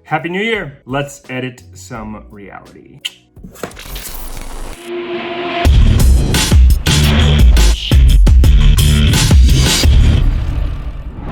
Happy New Year! Let's edit some reality.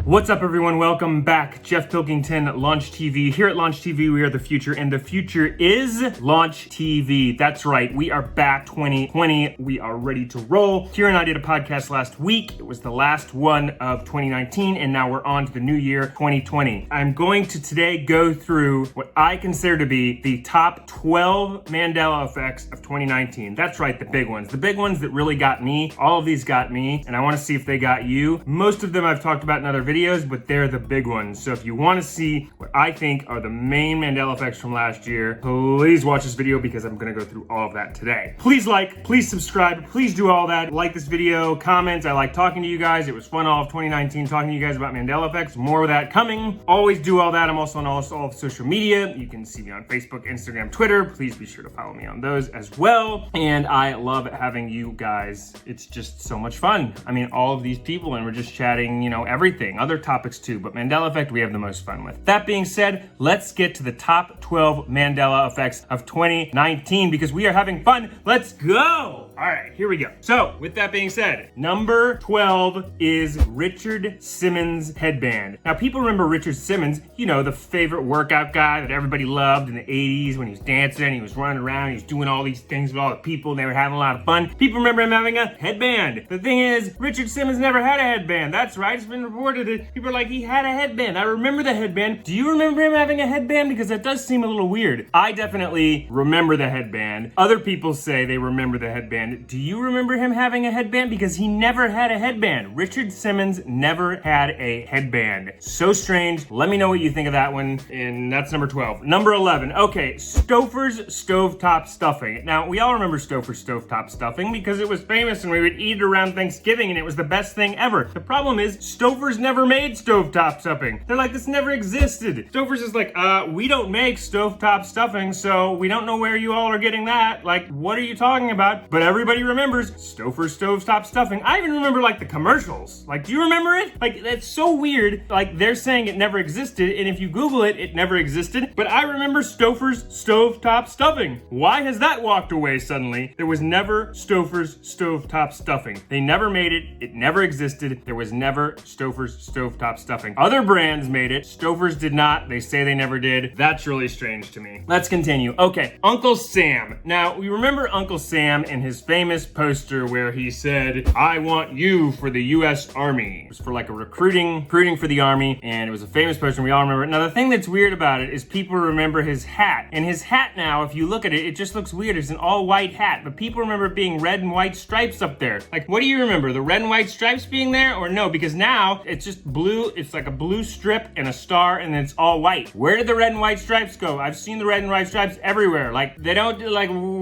What's up, everyone? Welcome back. Jeff Pilkington, Launch TV. Here at Launch TV, we are the future, and the future is Launch TV. That's right. We are back 2020. We are ready to roll. Kira and I did a podcast last week. It was the last one of 2019, and now we're on to the new year, 2020. I'm going to today go through what I consider to be the top 12 Mandela effects of 2019. That's right, the big ones. The big ones that really got me. All of these got me, and I want to see if they got you. Most of them I've talked about in other videos, but they're the big ones. So if you want to see what I think are the main Mandela effects from last year, please watch this video because I'm going to go through all of that today. Please like, please subscribe, please do all that. Like this video, comment. I like talking to you guys. It was fun all of 2019 talking to you guys about Mandela effects. More of that coming. Always do all that. I'm also on all of social media. You can see me on Facebook, Instagram, Twitter. Please be sure to follow me on those as well. And I love having you guys. It's just so much fun. I mean, all of these people, and we're just chatting, everything. Other topics too, but Mandela Effect we have the most fun with. That being said, let's get to the top 12 Mandela effects of 2019 because we are having fun. Let's go! All right, here we go. So, with that being said, number 12 is Richard Simmons headband. Now, people remember Richard Simmons, the favorite workout guy that everybody loved in the 80s when he was dancing, he was running around, he was doing all these things with all the people, and they were having a lot of fun. People remember him having a headband. The thing is, Richard Simmons never had a headband. That's right, it's been reported that people are like, he had a headband. I remember the headband. Do you remember him having a headband? Because that does seem a little weird. I definitely remember the headband. Other people say they remember the headband. Do you remember him having a headband? Because he never had a headband. Richard Simmons never had a headband. So strange. Let me know what you think of that one. And that's number 12. Number 11. Okay, Stouffer's stovetop stuffing. Now, we all remember Stouffer's stovetop stuffing because it was famous and we would eat it around Thanksgiving and it was the best thing ever. The problem is Stouffer's never made stovetop stuffing. They're like, this never existed. Stouffer's is like, we don't make stovetop stuffing, so we don't know where you all are getting that. Like, what are you talking about? But everybody remembers Stouffer's stovetop stuffing. I even remember the commercials. Do you remember it? That's so weird. They're saying it never existed, and if you Google it, it never existed. But I remember Stouffer's stovetop stuffing. Why has that walked away suddenly? There was never Stouffer's stovetop stuffing. They never made it. It never existed. There was never Stouffer's stovetop stuffing. Other brands made it. Stouffer's did not. They say they never did. That's really strange to me. Let's continue. Okay, Uncle Sam. Now, we remember Uncle Sam and his famous poster where he said, I want you for the U.S. Army. It was for a recruiting for the Army, and it was a famous poster, and we all remember it. Now, the thing that's weird about it is people remember his hat. And his hat now, if you look at it, it just looks weird. It's an all-white hat, but people remember it being red and white stripes up there. What do you remember? The red and white stripes being there, or no? Because now, it's just blue. It's like a blue strip and a star, and then it's all white. Where did the red and white stripes go? I've seen the red and white stripes everywhere. They don't,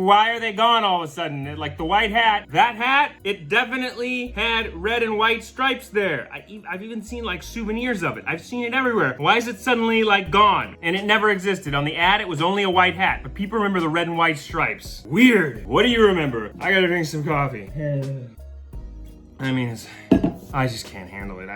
why are they gone all of a sudden? The white hat, that hat, it definitely had red and white stripes there. I've even seen souvenirs of it. I've seen it everywhere. Why is it suddenly gone? And it never existed. On the ad, it was only a white hat, but people remember the red and white stripes. Weird. What do you remember? I gotta drink some coffee. I just can't handle it.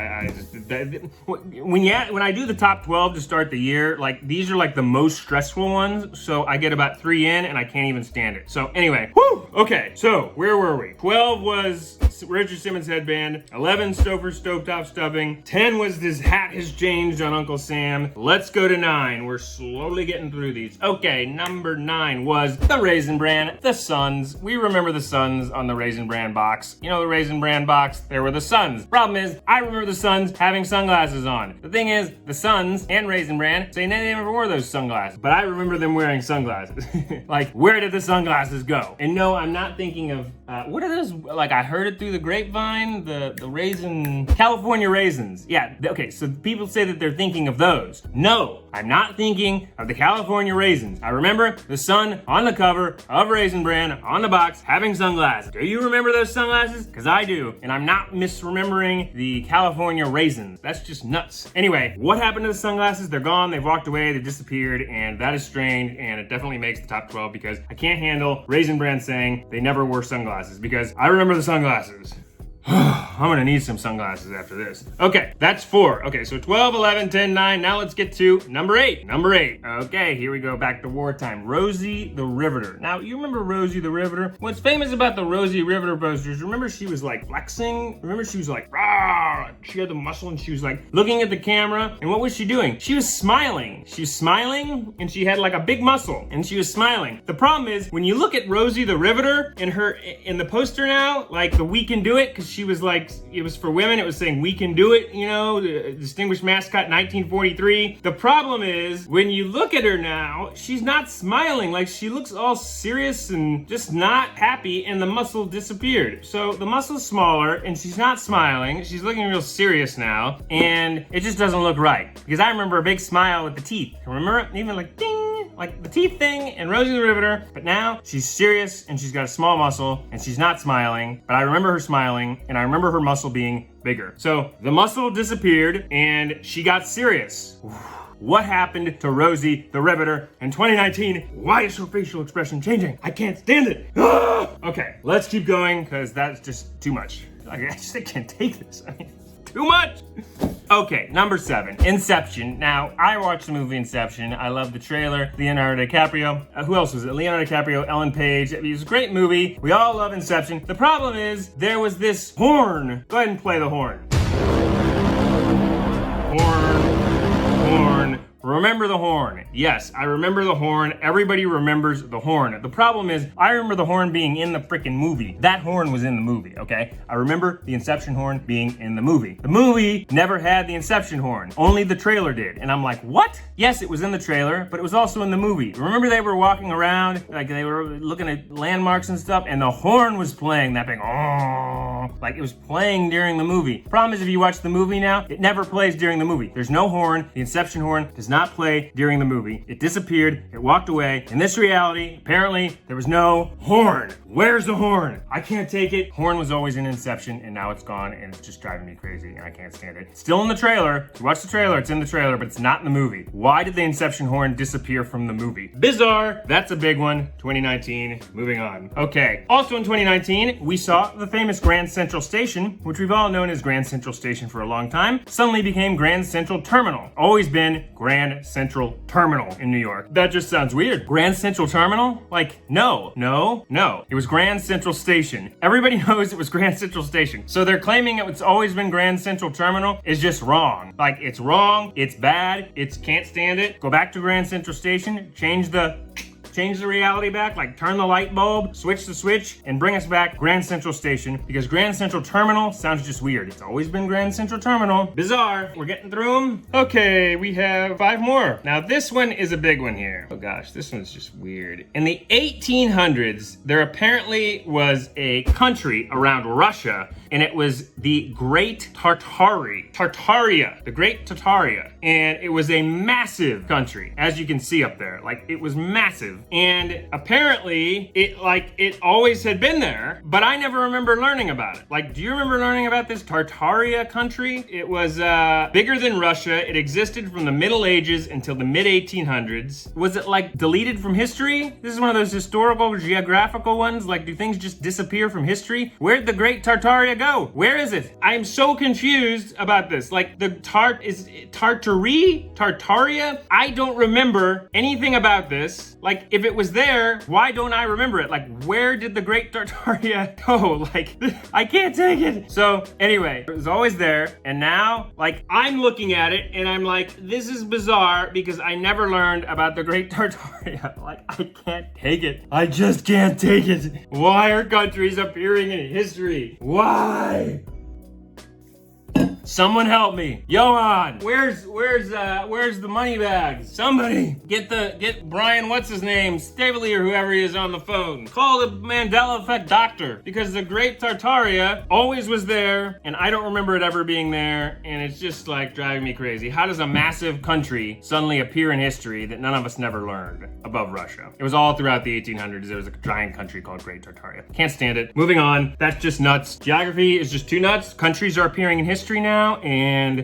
When I do the top 12 to start the year, these are the most stressful ones. So I get about 3 in and I can't even stand it. So anyway, okay. So where were we? 12 was Richard Simmons headband. 11, Stouffer's stovetop stuffing. 10 was this hat has changed on Uncle Sam. Let's go to 9. We're slowly getting through these. Okay, number 9 was the Raisin Bran, the Suns. We remember the Suns on the Raisin Bran box. The Raisin Bran box, there were the Suns. Problem is, I remember the Suns having sunglasses on. The thing is, the Suns and Raisin Bran say they never wore those sunglasses, but I remember them wearing sunglasses. Where did the sunglasses go? And no, I'm not thinking of, what are those? I heard it through the grapevine, the raisin, California raisins. Yeah, okay, so people say that they're thinking of those. No, I'm not thinking of the California raisins. I remember the Sun on the cover of Raisin Bran on the box having sunglasses. Do you remember those sunglasses? Because I do, and I'm not misremembering the California raisins. That's just nuts. Anyway, what happened to the sunglasses? They're gone, they've walked away, they've disappeared, and that is strange, and it definitely makes the top 12 because I can't handle Raisin Bran saying they never wore sunglasses because I remember the sunglasses. I'm gonna need some sunglasses after this. Okay, that's 4. Okay, so 12, 11, 10, 9. Now let's get to number 8. Number 8. Okay, here we go back to wartime. Rosie the Riveter. Now, you remember Rosie the Riveter? What's famous about the Rosie Riveter posters, remember she was like flexing? Remember she was like, rah! She had the muscle and she was like looking at the camera. And what was she doing? She was smiling. She was smiling and she had like a big muscle and she was smiling. The problem is, when you look at Rosie the Riveter in the poster now, like the We Can Do It, because she was like, it was for women, it was saying we can do it, you know, the distinguished mascot 1943. The problem is, when you look at her now, she's not smiling. Like, she looks all serious and just not happy, and the muscle disappeared. So the muscle's smaller and she's not smiling. She's looking real serious now, and it just doesn't look right. Because I remember a big smile with the teeth. Remember it? Even like ding, like the teeth thing and Rosie the Riveter. But now she's serious and she's got a small muscle and she's not smiling. But I remember her smiling and I remember her muscle being bigger. So the muscle disappeared and she got serious. What happened to Rosie the Riveter in 2019? Why is her facial expression changing? I can't stand it. Okay, let's keep going because that's just too much. I can't take this. I mean, too much. Okay, number 7, Inception. Now, I watched the movie Inception. I love the trailer. Leonardo DiCaprio. Who else was it? Leonardo DiCaprio, Ellen Page. It was a great movie. We all love Inception. The problem is, there was this horn. Go ahead and play the horn. Horn. Remember the horn. Yes, I remember the horn. Everybody remembers the horn. The problem is, I remember the horn being in the freaking movie. That horn was in the movie, okay? I remember the Inception horn being in the movie. The movie never had the Inception horn. Only the trailer did. And I'm like, what? Yes, it was in the trailer, but it was also in the movie. Remember they were walking around, like they were looking at landmarks and stuff, and the horn was playing, that big, oh, like it was playing during the movie. Problem is, if you watch the movie now, it never plays during the movie. There's no horn. The Inception horn does not play during the movie. It disappeared. It walked away. In this reality, apparently, there was no horn. Where's the horn? I can't take it. Horn was always in Inception, and now it's gone, and it's just driving me crazy, and I can't stand it. Still in the trailer. If you watch the trailer, it's in the trailer, but it's not in the movie. Why did the Inception horn disappear from the movie? Bizarre. That's a big one. 2019. Moving on. Okay. Also in 2019, we saw the famous Grand Central Station, which we've all known as Grand Central Station for a long time, suddenly became Grand Central Terminal. Always been Grand Central Terminal in New York. That just sounds weird. Grand Central Terminal? Like, no. It was Grand Central Station. Everybody knows it was Grand Central Station. So they're claiming it's always been Grand Central Terminal is just wrong. Like, it's wrong, it's bad, it's can't stand it. Go back to Grand Central Station, change the reality back, like turn the light bulb, switch the switch, and bring us back Grand Central Station, because Grand Central Terminal sounds just weird. It's always been Grand Central Terminal. Bizarre. We're getting through them. Okay, we have 5 more. Now this one is a big one here. Oh gosh, this one's just weird. In the 1800s, there apparently was a country around Russia, and it was the Great Tartaria. The Great Tartaria. And it was a massive country, as you can see up there. Like, it was massive. And apparently, it always had been there, but I never remember learning about it. Like, do you remember learning about this Tartaria country? It was bigger than Russia. It existed from the Middle Ages until the mid-1800s. Was it like deleted from history? This is one of those historical, geographical ones. Like, do things just disappear from history? Where'd the Great Tartaria go? Where is it? I am so confused about this. Like, the Tartaria? I don't remember anything about this. Like, if it was there, why don't I remember it? Like, where did the Great Tartaria go? Like, I can't take it. So anyway, it was always there. And now, like, I'm looking at it and I'm like, this is bizarre because I never learned about the Great Tartaria. Like, I can't take it. I just can't take it. Why are countries appearing in history? Why? Someone help me. Johan, where's the money bags? Somebody get Brian, what's his name, Stabley or whoever he is on the phone. Call the Mandela Effect doctor, because the Great Tartaria always was there and I don't remember it ever being there, and it's just like driving me crazy. How does a massive country suddenly appear in history that none of us never learned above Russia? It was all throughout the 1800s. There was a giant country called Great Tartaria. Can't stand it. Moving on. That's just nuts. Geography is just too nuts. Countries are appearing in history now. now, and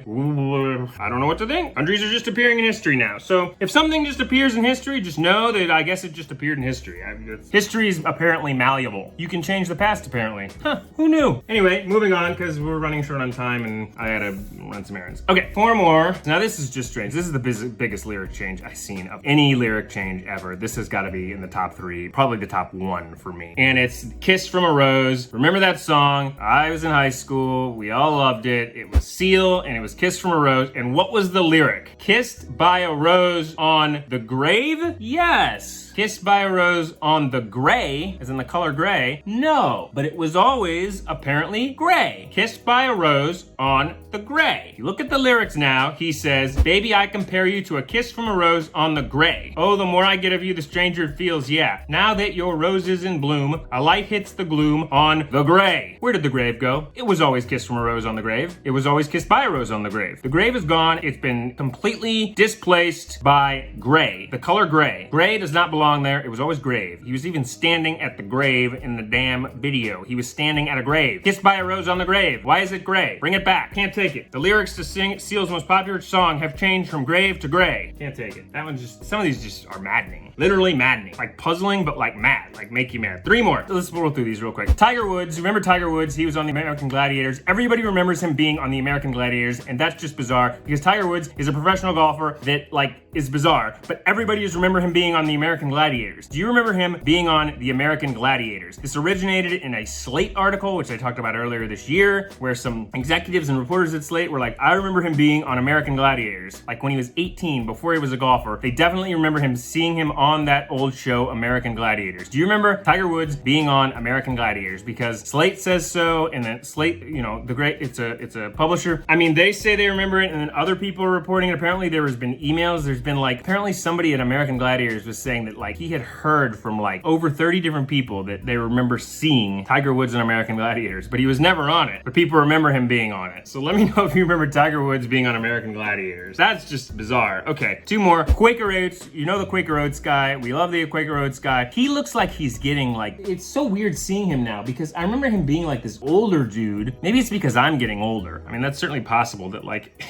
I don't know what to think. Countries are just appearing in history now. So if something just appears in history, just know that I guess it just appeared in history. History is apparently malleable. You can change the past, apparently. Huh, who knew? Anyway, moving on, because we're running short on time and I had to run some errands. Okay, 4 more. Now this is just strange. This is the biggest lyric change I've seen of any lyric change ever. This has got to be in the top 3, probably the top 1 for me. And it's Kiss from a Rose. Remember that song? I was in high school. We all loved it. It was Seal and it was Kiss from a Rose. And what was the lyric? Kissed by a rose on the grave? Yes. Kissed by a rose on the gray, as in the color gray? No, but it was always apparently gray. Kissed by a rose on the gray. You look at the lyrics now, he says, baby, I compare you to a kiss from a rose on the gray. Oh, the more I get of you, the stranger it feels, yeah. Now that your rose is in bloom, a light hits the gloom on the gray. Where did the grave go? It was always kissed from a rose on the grave. It was always kissed by a rose on the grave. The grave is gone. It's been completely displaced by gray. The color gray. Gray does not belong there. It was always grave. He was even standing at the grave in the damn video. He was standing at a grave. Kissed by a rose on the grave. Why is it gray? Bring it back. Can't take it. The lyrics to Seal's most popular song have changed from grave to gray. Can't take it. That one's just, some of these just are maddening. Literally maddening. Like puzzling, but like mad. Like make you mad. 3 more. Let's roll through these real quick. Tiger Woods. Remember Tiger Woods? He was on the American Gladiators. Everybody remembers him being on the American Gladiators, and that's just bizarre because Tiger Woods is a professional golfer that like is bizarre, but everybody just remember him being on the American Gladiators. Do you remember him being on the American Gladiators? This originated in a Slate article, which I talked about earlier this year, where some executives and reporters at Slate were like, I remember him being on American Gladiators, like when he was 18, before he was a golfer. They definitely remember him seeing him on that old show, American Gladiators. Do you remember Tiger Woods being on American Gladiators? Because Slate says so, and then Slate, you know, it's a publisher. I mean, they say they remember it, and then other people are reporting it. Apparently there has been emails. There's been like, apparently somebody at American Gladiators was saying that like he had heard from like over 30 different people that they remember seeing Tiger Woods on American Gladiators, but he was never on it. But people remember him being on it. So let me know if you remember Tiger Woods being on American Gladiators. That's just bizarre. Okay, 2 more. Quaker Oats. You know the Quaker Oats guy. We love the Quaker Oats guy. He looks like he's getting like, it's so weird seeing him now because I remember him being like this older dude. Maybe it's because I'm getting older. I mean, that's certainly possible that like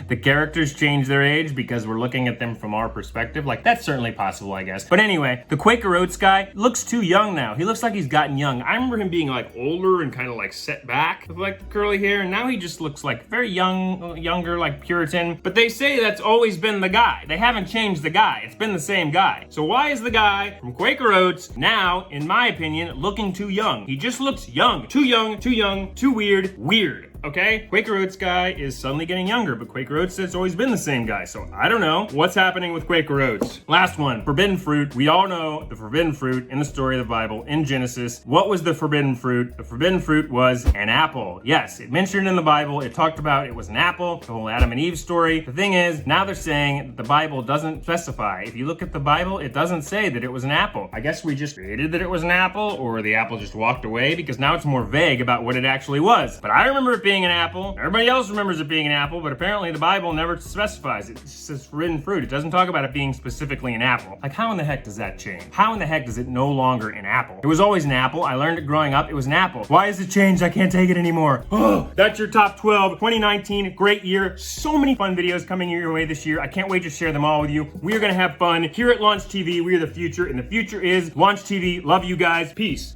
the characters change their age because we're looking at them from our perspective. Like that's certainly possible, I guess. But anyway, the Quaker Oats guy looks too young now. He looks like he's gotten young. I remember him being like older and kind of like set back with like curly hair, and now he just looks like very young, younger, like Puritan. But they say that's always been the guy. They haven't changed the guy. It's been the same guy. So why is the guy from Quaker Oats now, in my opinion, looking too young? He just looks young. Too young, too weird. Okay? Quaker Oats guy is suddenly getting younger, but Quaker Oats has always been the same guy, so I don't know what's happening with Quaker Oats. Last one, forbidden fruit. We all know the forbidden fruit in the story of the Bible, in Genesis. What was the forbidden fruit? The forbidden fruit was an apple. Yes, it mentioned in the Bible, it talked about it was an apple, the whole Adam and Eve story. The thing is, now they're saying that the Bible doesn't specify. If you look at the Bible, it doesn't say that it was an apple. I guess we just created that it was an apple, or the apple just walked away, because now it's more vague about what it actually was. But I remember it being an apple. Everybody else remembers it being an apple, but apparently the Bible never specifies it. It just says forbidden fruit. It doesn't talk about it being specifically an apple. Like, how in the heck does that change? How in the heck is it no longer an apple? It was always an apple. I learned it growing up. It was an apple. Why has it changed? I can't take it anymore. Oh, that's your top 12. 2019, great year. So many fun videos coming your way this year. I can't wait to share them all with you. We are going to have fun here at Launch TV. We are the future, and the future is Launch TV. Love you guys. Peace.